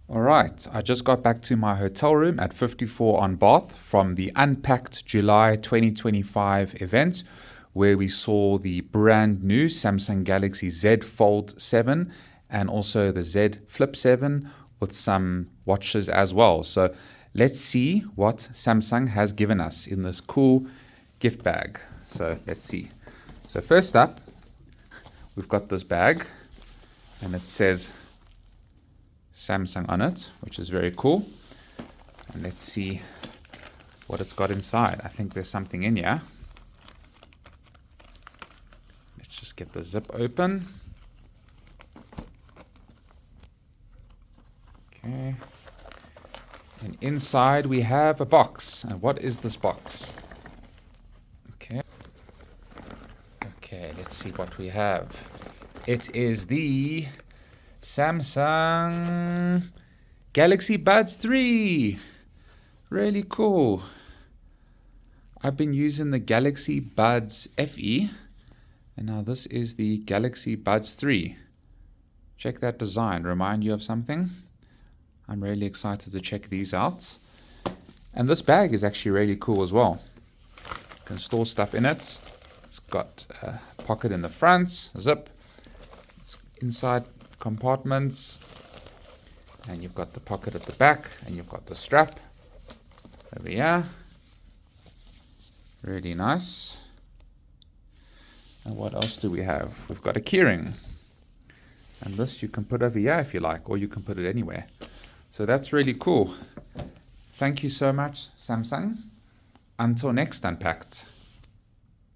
All right, I just got back to my hotel room at 54 on Bath from the Unpacked July 2025 event where we saw the brand new Samsung Galaxy Z Fold 7 and also the Z Flip 7 with some watches as well. So let's see what Samsung has given us in this cool gift bag. So let's see. So first up, we've got this bag and it says Samsung on it, which is very cool. And let's see what it's got inside. I think there's something in here. Let's just get the zip open. Okay. And inside we have a box. And what is this box? Okay. Okay, let's see what we have. It is the Samsung Galaxy Buds 3. Really cool. I've been using the Galaxy Buds FE, and now this is the Galaxy Buds 3. Check that design. Remind you of something? I'm really excited to check these out. And this bag is actually really cool as well. You can store stuff in it. It's got a pocket in the front, zip. It's inside compartments, and you've got the pocket at the back, and you've got the strap over here. Really nice. And what else do we have? We've got a keyring, and this you can put over here if you like, or you can put it anywhere. So that's really cool. Thank you so much, Samsung. Until next Unpacked.